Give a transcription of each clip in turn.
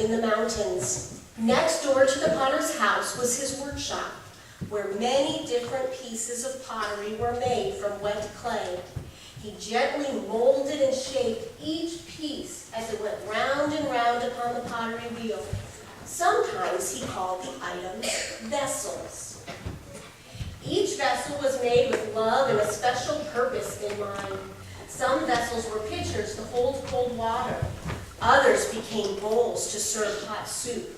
in the mountains. Next door to the potter's house was his workshop, where many different pieces of pottery were made from wet clay. He gently molded and shaped each piece as it went round and round upon the pottery wheel. Sometimes he called the items vessels. Each vessel was made with love and a special purpose in mind. Some vessels were pitchers to hold cold water. Others became bowls to serve hot soup.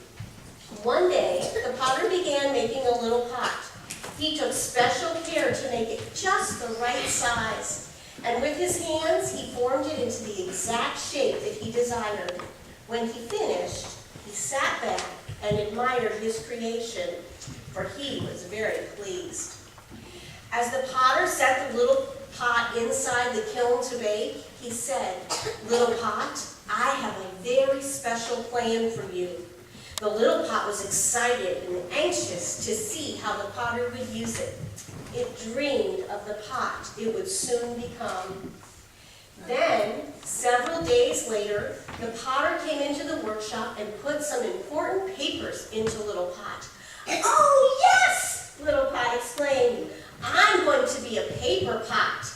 One day, the potter began making a little pot. He took special care to make it just the right size. And with his hands, he formed it into the exact shape that he desired. When he finished, he sat back and admired his creation, for he was very pleased. As the potter set the little pot inside the kiln to bake, he said, "Little pot, I have a very special plan for you." The little pot was excited and anxious to see how the potter would use it. It dreamed of the pot it would soon become. Then, several days later, the potter came into the workshop and put some important papers into Little Pot. "Oh, yes!" Little Pot exclaimed. "I'm going to be a paper pot.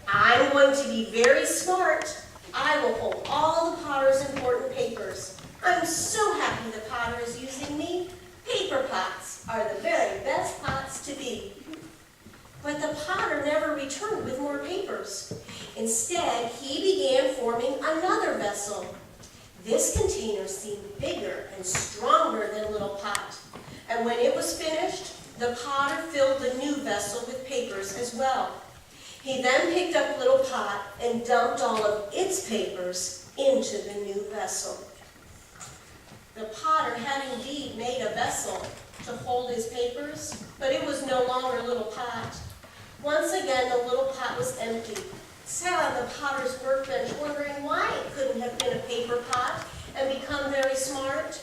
I'm going to be very smart. I will hold all the potter's important papers. I'm so happy the potter is using me. Paper pots are the very best pots to be." But the potter never returned with more papers. Instead, he began forming another vessel. This container seemed bigger and stronger than Little Pot. And when it was finished, the potter filled the new vessel with papers as well. He then picked up Little Pot and dumped all of its papers into the new vessel. The potter had indeed made a vessel to hold his papers, but it was no longer Little Pot. Once again, the little pot was empty. It sat on the potter's workbench, wondering why it couldn't have been a paper pot and become very smart.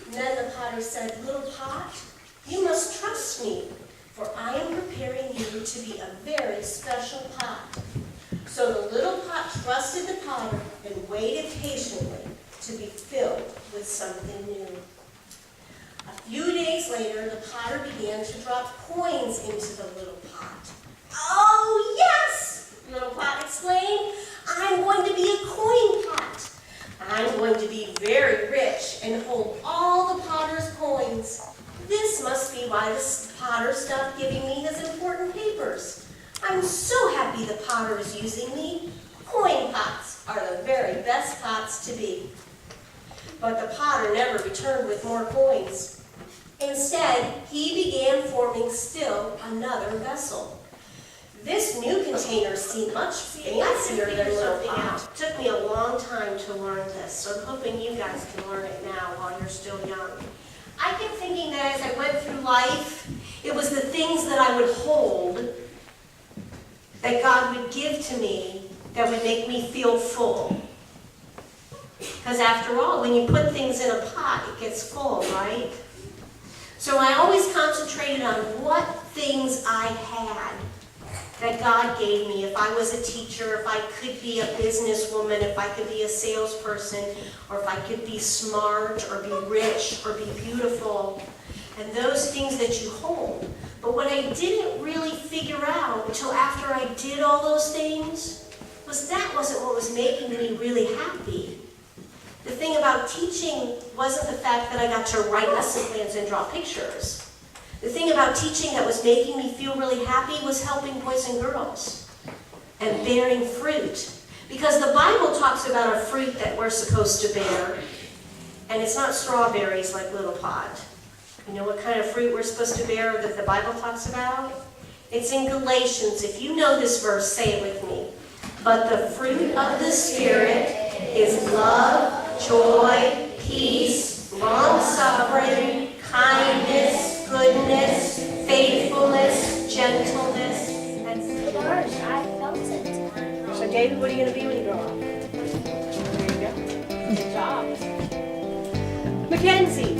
And then the potter said, "Little pot, you must trust me, for I am preparing you to be a very special pot." So the little pot trusted the potter and waited patiently to be filled with something new. A few days later, the potter began to drop coins into the little pot. "Oh, yes!" Little Pot exclaimed. "I'm going to be a coin pot. I'm going to be very rich and hold all the potter's coins. This must be why the potter stopped giving me his important papers. I'm so happy the potter is using me. Coin pots are the very best pots to be." But the potter never returned with more coins. Instead, he began forming still another vessel. This new container seemed much fancier than Little Pot. It took me a long time to learn this, so I'm hoping you guys can learn it now while you're still young. I kept thinking that as I went through life, it was the things that I would hold that God would give to me that would make me feel full. Because after all, when you put things in a pot, it gets full, right? So I always concentrated on what things I had that God gave me. If I was a teacher, if I could be a businesswoman, if I could be a salesperson, or if I could be smart, or be rich, or be beautiful, and those things that you hold. But what I didn't really figure out until after I did all those things was that wasn't what was making me really happy. The thing about teaching wasn't the fact that I got to write lesson plans and draw pictures. The thing about teaching that was making me feel really happy was helping boys and girls and bearing fruit. Because the Bible talks about a fruit that we're supposed to bear, and it's not strawberries like Little Pot. You know what kind of fruit we're supposed to bear that the Bible talks about? It's in Galatians. If you know this verse, say it with me. "But the fruit of the Spirit is love, joy, peace, long-suffering, kindness, goodness, faithfulness, gentleness, and Gosh, I felt it. So David, what are you going to be when you grow up? There you go. Good job. Mackenzie.